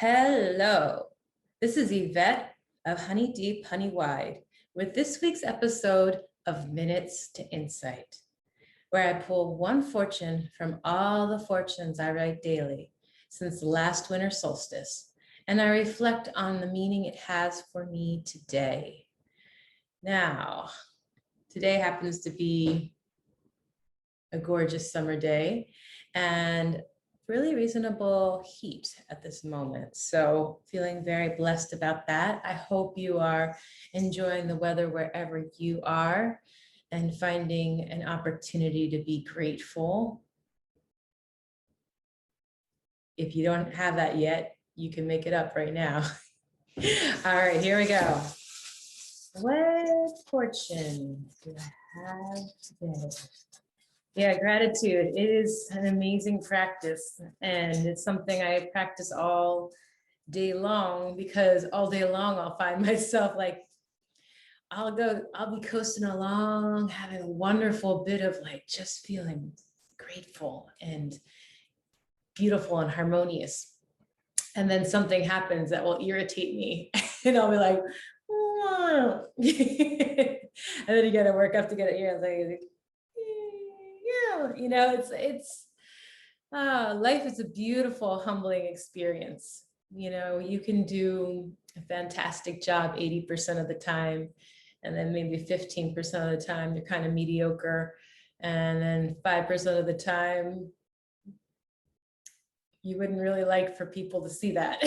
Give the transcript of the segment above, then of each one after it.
Hello, this is Yvette of Honey Deep, Honey Wide with this week's episode of Minutes to Insight, where I pull one fortune from all the fortunes I write daily since the last winter solstice, and I reflect on the meaning it has for me today. Now, today happens to be a gorgeous summer day and really reasonable heat at this moment. So feeling very blessed about that. I hope you are enjoying the weather wherever you are and finding an opportunity to be grateful. If you don't have that yet, you can make it up right now. All right, here we go. What fortune do I have today? Yeah, gratitude. It is an amazing practice, and it's something I practice all day long, because all day long I'll find myself like I'll be coasting along, having a wonderful bit of like just feeling grateful and beautiful and harmonious. And then something happens that will irritate me, and I'll be like, "Whoa." And then you got to work up to get it. You're like, it's life is a beautiful, humbling experience. You can do a fantastic job 80% of the time, and then maybe 15% of the time you're kind of mediocre, and then 5% of the time you wouldn't really like for people to see that.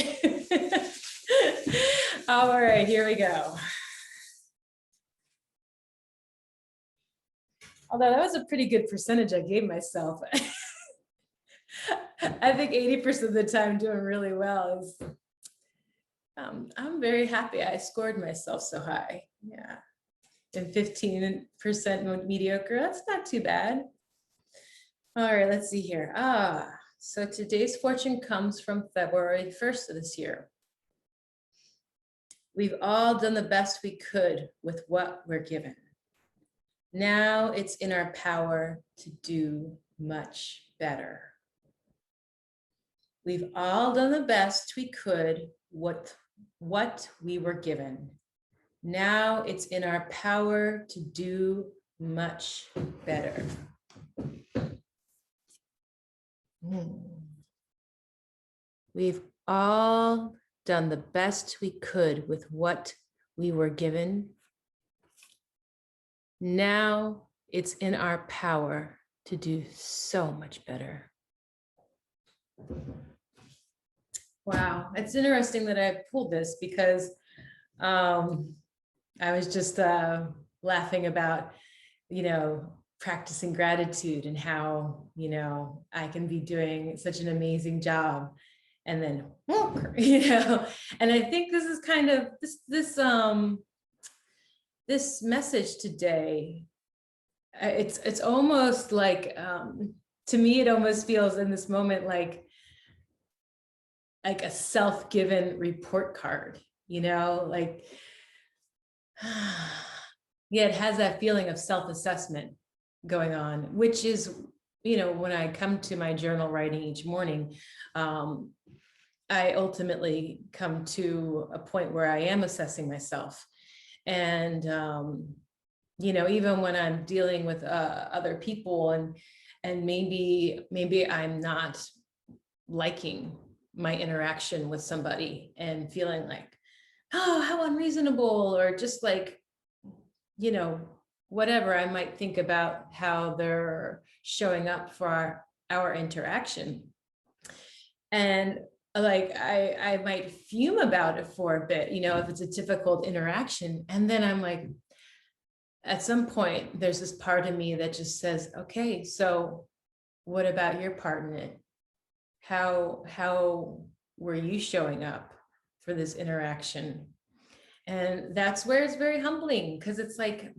All right, here we go. Although that was a pretty good percentage I gave myself. I think 80% of the time doing really well is, I'm very happy I scored myself so high. Yeah. And 15% mediocre, that's not too bad. All right, let's see here. So today's fortune comes from February 1st of this year. We've all done the best we could with what we're given. Now it's in our power to do much better. We've all done the best we could with what we were given. Now it's in our power to do much better. We've all done the best we could with what we were given. Now it's in our power to do so much better. Wow, it's interesting that I pulled this because I was just laughing about, practicing gratitude and how, I can be doing such an amazing job and then, and I think this is kind of this message today. It's almost like, to me, it almost feels in this moment like a self-given report card, like, yeah, it has that feeling of self-assessment going on, which is, when I come to my journal writing each morning, I ultimately come to a point where I am assessing myself. And, even when I'm dealing with other people and maybe I'm not liking my interaction with somebody and feeling like, oh, how unreasonable, or just like, whatever I might think about how they're showing up for our interaction. And like, I might fume about it for a bit, if it's a difficult interaction. And then I'm like, at some point, there's this part of me that just says, okay, so what about your part in it? How were you showing up for this interaction? And that's where it's very humbling, because it's like,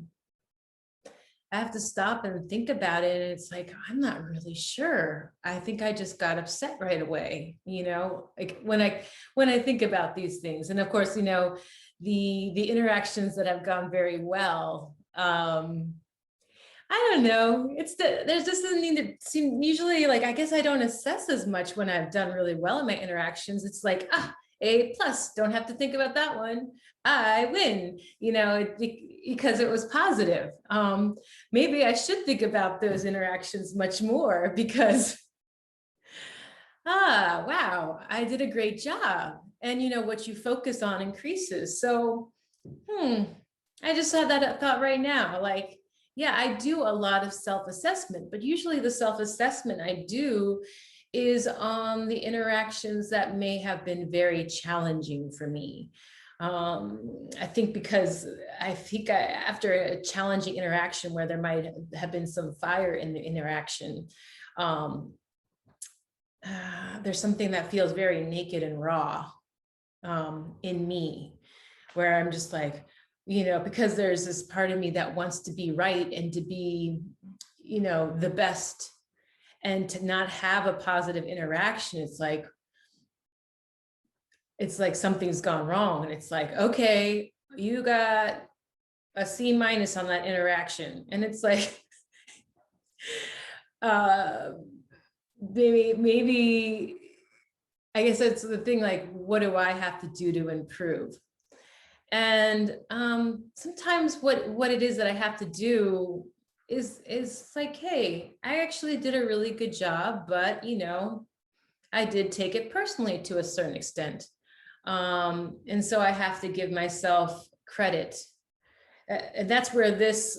I have to stop and think about it. And it's like, I'm not really sure. I think I just got upset right away, like when I think about these things. And of course, the interactions that have gone very well, I don't know. There's just something that seem usually like, I guess I don't assess as much when I've done really well in my interactions. It's like, A plus, don't have to think about that one. I win, because it was positive. Maybe I should think about those interactions much more because, wow, I did a great job. And what you focus on increases. So, I just had that thought right now. Like, yeah, I do a lot of self-assessment, but usually the self-assessment I do is on the interactions that may have been very challenging for me. I think because after a challenging interaction where there might have been some fire in the interaction, there's something that feels very naked and raw in me, where I'm just like, because there's this part of me that wants to be right and to be, the best, and to not have a positive interaction. It's like something's gone wrong. And it's like, okay, you got a C- on that interaction. And it's like, maybe, I guess that's the thing, like, what do I have to do to improve? And sometimes what it is that I have to do is like, hey, I actually did a really good job, but I did take it personally to a certain extent. And so I have to give myself credit. And that's where this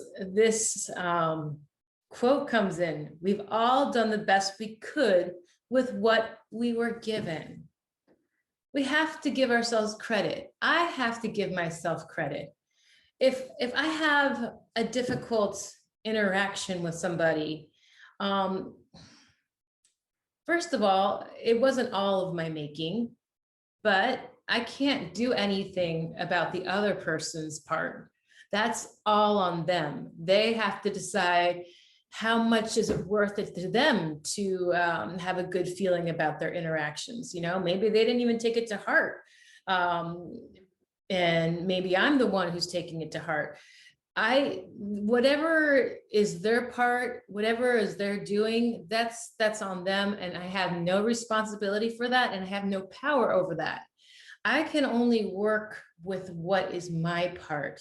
quote comes in. We've all done the best we could with what we were given. We have to give ourselves credit. I have to give myself credit. If I have a difficult interaction with somebody, first of all, it wasn't all of my making, but I can't do anything about the other person's part. That's all on them. They have to decide how much is it worth it to them to have a good feeling about their interactions. Maybe they didn't even take it to heart. And maybe I'm the one who's taking it to heart. Whatever is their part, whatever is they're doing, that's on them. And I have no responsibility for that. And I have no power over that. I can only work with what is my part.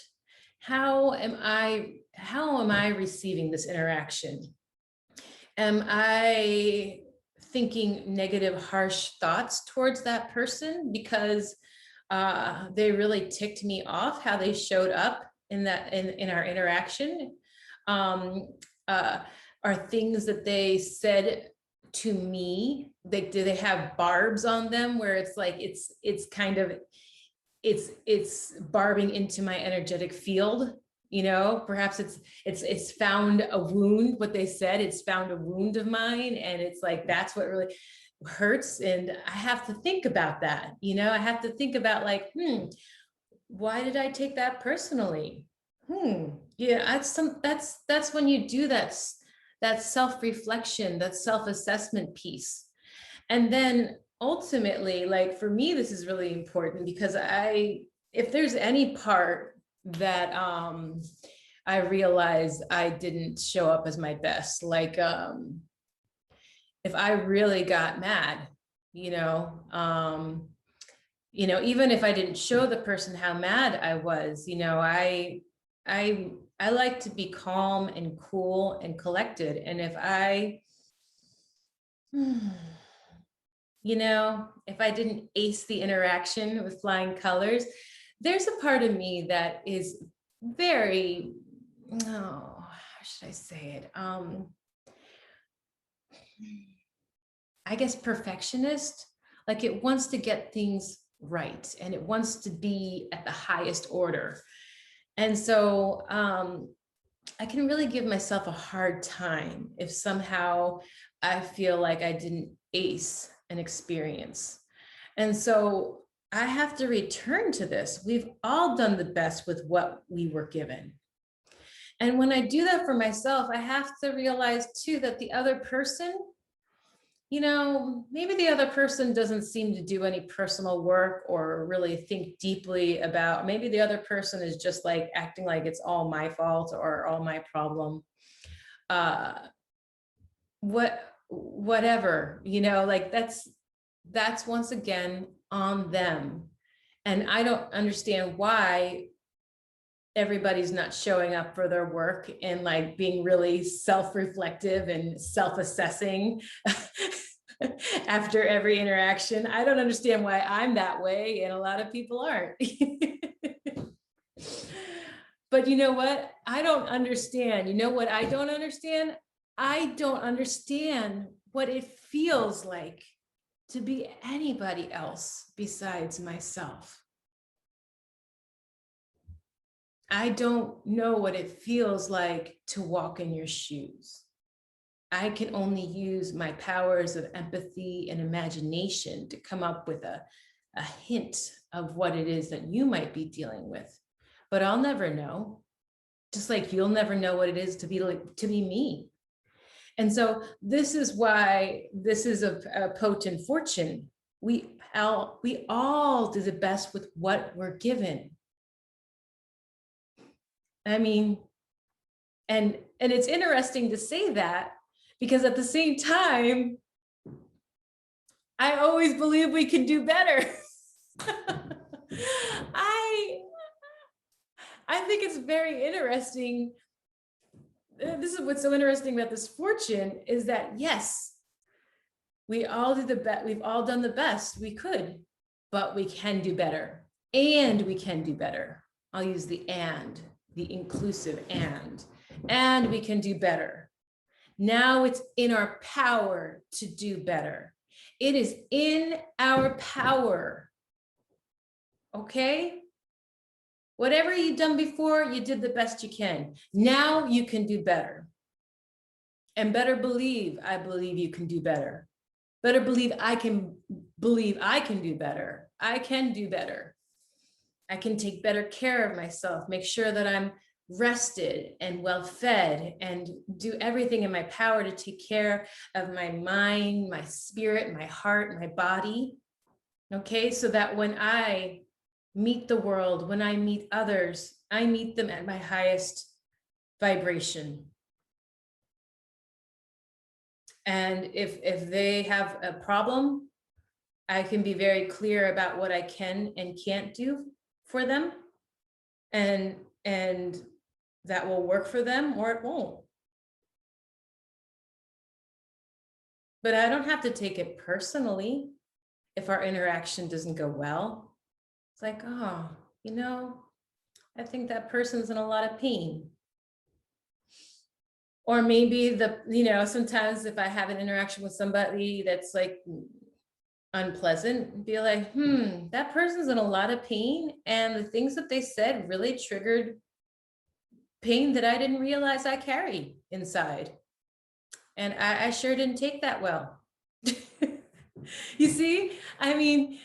How am I receiving this interaction? Am I thinking negative, harsh thoughts towards that person because they really ticked me off how they showed up in our interaction? Are things that they said to me, do they have barbs on them where it's like it's kind of it's barbing into my energetic field? Perhaps it's found a wound. What they said, it's found a wound of mine, and it's like that's what really hurts. And I have to think about that. I have to think about like, why did I take that personally? Yeah, that's when you do that self-reflection, that self-assessment piece. And then ultimately, like for me, this is really important because if there's any part that I realize I didn't show up as my best, like if I really got mad, even if I didn't show the person how mad I was, I like to be calm and cool and collected. And if if I didn't ace the interaction with flying colors, there's a part of me that is very, how should I say it? I guess perfectionist. Like it wants to get things right and it wants to be at the highest order. And so I can really give myself a hard time if somehow I feel like I didn't ace an experience. And so I have to return to this. We've all done the best with what we were given. And when I do that for myself, I have to realize too that the other person, maybe the other person doesn't seem to do any personal work or really think deeply about, maybe the other person is just like acting like it's all my fault or all my problem. whatever, like that's once again on them. And I don't understand why everybody's not showing up for their work and like being really self-reflective and self-assessing after every interaction. I don't understand why I'm that way and a lot of people aren't. But you know what? I don't understand. You know what I don't understand? I don't understand what it feels like to be anybody else besides myself. I don't know what it feels like to walk in your shoes. I can only use my powers of empathy and imagination to come up with a hint of what it is that you might be dealing with. But I'll never know, just like you'll never know what it is to be me. And so this is why this is a potent fortune. We all do the best with what we're given. I mean, and it's interesting to say that, because at the same time, I always believe we can do better. I think it's very interesting. This is what's so interesting about this fortune is that, yes, we all do the best. We've all done the best we could, but we can do better, and we can do better. I'll use the inclusive and we can do better. Now it's in our power to do better. It is in our power. Okay? Whatever you've done before, you did the best you can. Now you can do better. And better believe, I believe you can do better. Better believe I can do better. I can do better. I can take better care of myself, make sure that I'm rested and well fed, and do everything in my power to take care of my mind, my spirit, my heart, my body. Okay, so that when I meet the world, when I meet others, I meet them at my highest vibration. And if they have a problem, I can be very clear about what I can and can't do for them, and that will work for them or it won't. But I don't have to take it personally if our interaction doesn't go well. It's like, oh, I think that person's in a lot of pain. Or maybe sometimes if I have an interaction with somebody that's like unpleasant, be like, that person's in a lot of pain, and the things that they said really triggered pain that I didn't realize I carried inside. And I sure didn't take that well. You see, I mean,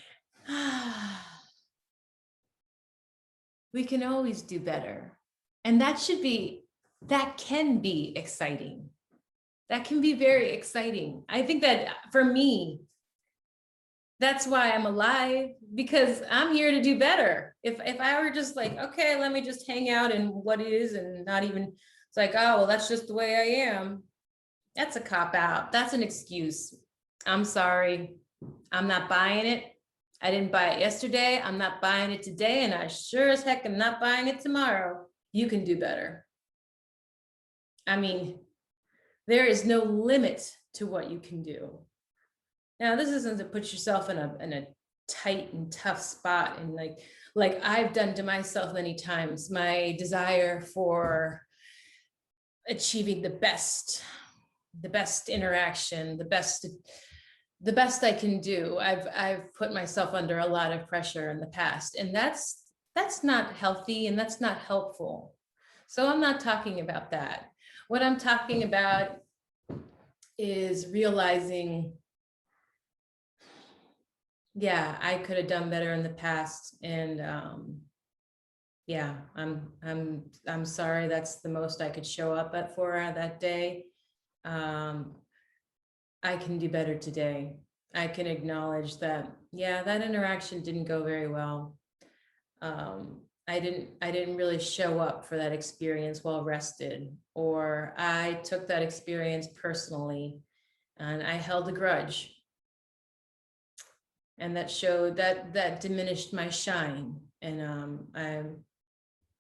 we can always do better. And that can be exciting. That can be very exciting. I think that for me, that's why I'm alive, because I'm here to do better. If I were just like, okay, let me just hang out in what it is and not even, it's like, oh, well, that's just the way I am. That's a cop out. That's an excuse. I'm sorry. I'm not buying it. I didn't buy it yesterday. I'm not buying it today. And I sure as heck am not buying it tomorrow. You can do better. I mean, there is no limit to what you can do. Now, this isn't to put yourself in a tight and tough spot, and like I've done to myself many times. My desire for achieving the best interaction, the best I can do. I've put myself under a lot of pressure in the past, and that's not healthy and that's not helpful. So I'm not talking about that. What I'm talking about is realizing, yeah, I could have done better in the past, and yeah, I'm sorry. That's the most I could show up for that day. I can do better today. I can acknowledge that, yeah, that interaction didn't go very well. I didn't really show up for that experience well rested, or I took that experience personally and I held a grudge, and that diminished my shine. And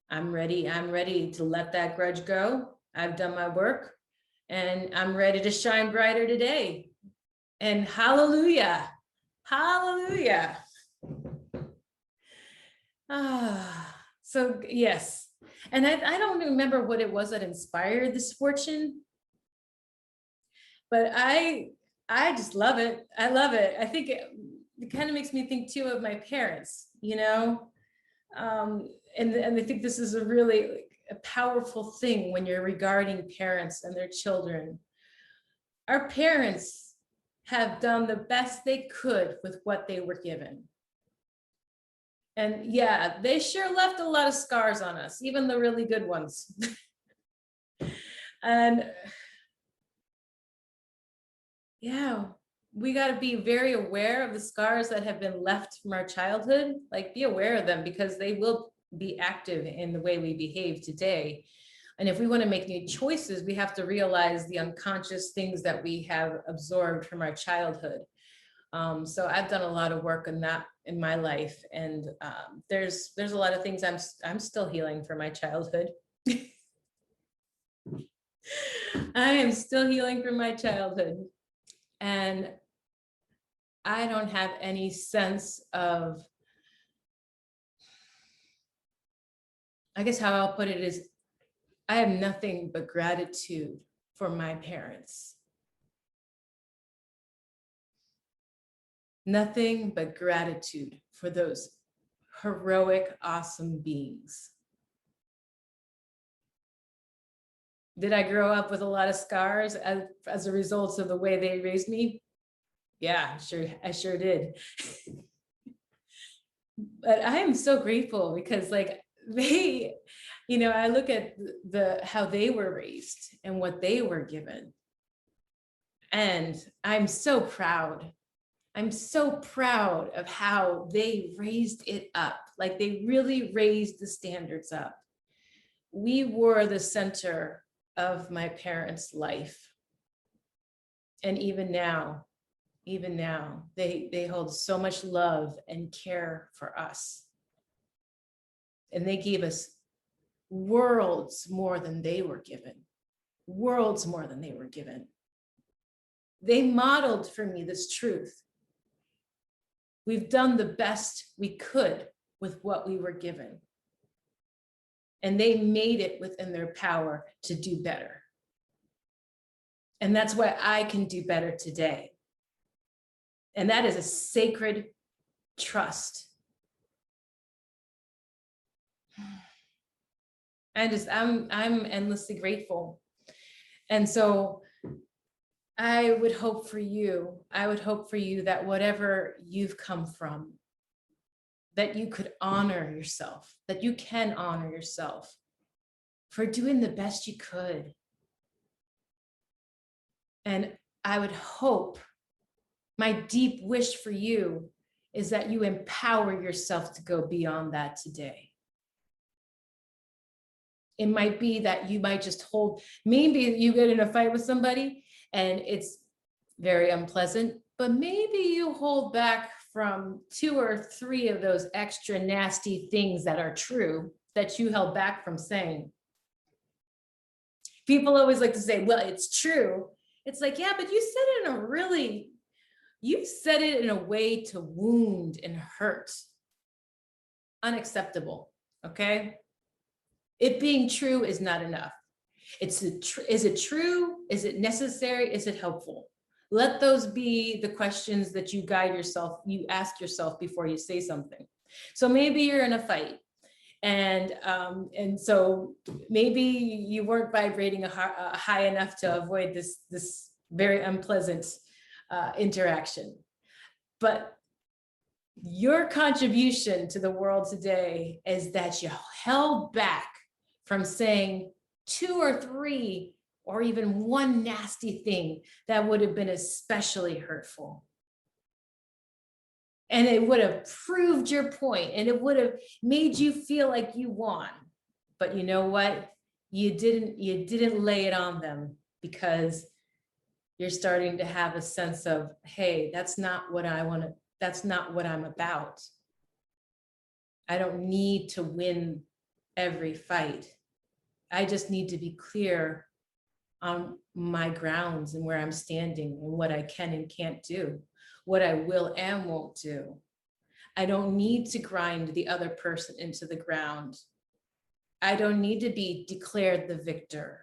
I'm ready to let that grudge go. I've done my work and I'm ready to shine brighter today. And hallelujah, hallelujah. So yes. And I don't remember what it was that inspired this fortune, but I just love it. I love it. I think it kind of makes me think too of my parents, and I think this is a really a powerful thing when you're regarding parents and their children. Our parents have done the best they could with what they were given. And yeah, they sure left a lot of scars on us, even the really good ones. And yeah, we got to be very aware of the scars that have been left from our childhood. Like, be aware of them because they will be active in the way we behave today. And if we want to make new choices, we have to realize the unconscious things that we have absorbed from our childhood. So I've done a lot of work on that in my life, and there's a lot of things I'm still healing from my childhood. I am still healing from my childhood, and I don't have any sense of, I guess how I'll put it is, I have nothing but gratitude for my parents. Nothing but gratitude for those heroic, awesome beings. Did I grow up with a lot of scars as a result of the way they raised me? Yeah, I sure did. But I am so grateful because like they, I look at how they were raised and what they were given. And I'm so proud. I'm so proud of how they raised it up. Like, they really raised the standards up. We were the center of my parents' life. And even now, they hold so much love and care for us. And they gave us worlds more than they were given. Worlds more than they were given. They modeled for me this truth. We've done the best we could with what we were given. And they made it within their power to do better. And that's why I can do better today. And that is a sacred trust. I'm endlessly grateful. And so I would hope for you that whatever you've come from, that you could honor yourself, that you can honor yourself for doing the best you could. And I would hope, my deep wish for you is that you empower yourself to go beyond that today. It might be that you might just maybe you get in a fight with somebody and it's very unpleasant, but maybe you hold back from 2 or 3 of those extra nasty things that are true that you held back from saying. People always like to say, well, it's true. It's like, yeah, but you said it in a way to wound and hurt. Unacceptable, okay? It being true is not enough. Is it true? Is it necessary? Is it helpful? Let those be the questions that you ask yourself before you say something. So maybe you're in a fight, and so maybe you weren't vibrating high enough to avoid this very unpleasant interaction. But your contribution to the world today is that you held back from saying 2 or 3 or even 1 nasty thing that would have been especially hurtful. And it would have proved your point, and it would have made you feel like you won. But you know what? You didn't lay it on them, because you're starting to have a sense of, hey, that's not what I want to, that's not what I'm about. I don't need to win every fight. I just need to be clear on my grounds and where I'm standing and what I can and can't do, what I will and won't do. I don't need to grind the other person into the ground. I don't need to be declared the victor.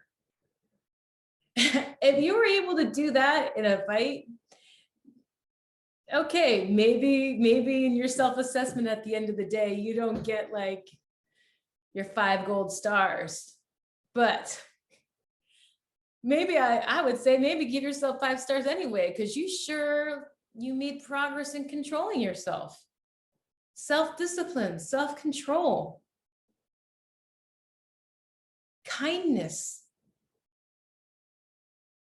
If you were able to do that in a fight, okay, maybe in your self-assessment at the end of the day, you don't get like your 5 gold stars, but maybe I would say maybe give yourself 5 stars anyway, because you made progress in controlling yourself. Self-discipline, self-control, kindness.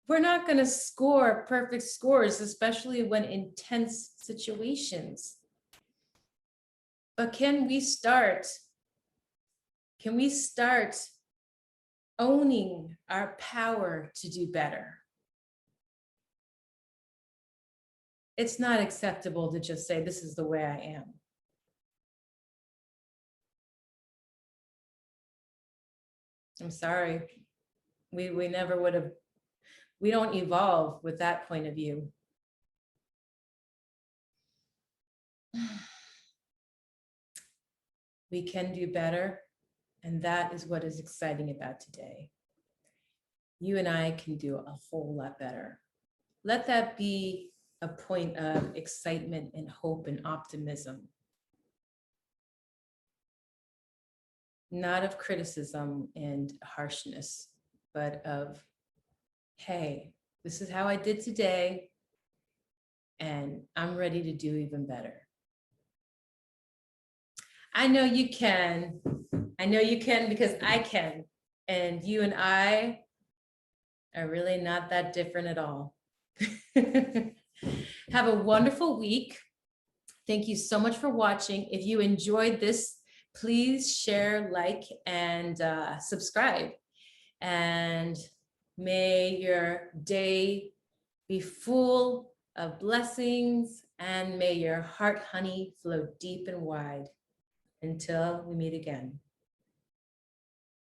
We're not going to score perfect scores, especially when intense situations. But can we start owning our power to do better? It's not acceptable to just say, this is the way I am. I'm sorry. We never would have, we don't evolve with that point of view. We can do better, and that is what is exciting about today. You and I can do a whole lot better. Let that be a point of excitement and hope and optimism. Not of criticism and harshness, but of, hey, this is how I did today, and I'm ready to do even better. I know you can. I know you can, because I can. And you and I are really not that different at all. Have a wonderful week. Thank you so much for watching. If you enjoyed this, please share, like, and subscribe. And may your day be full of blessings, and may your heart honey flow deep and wide. Until we meet again.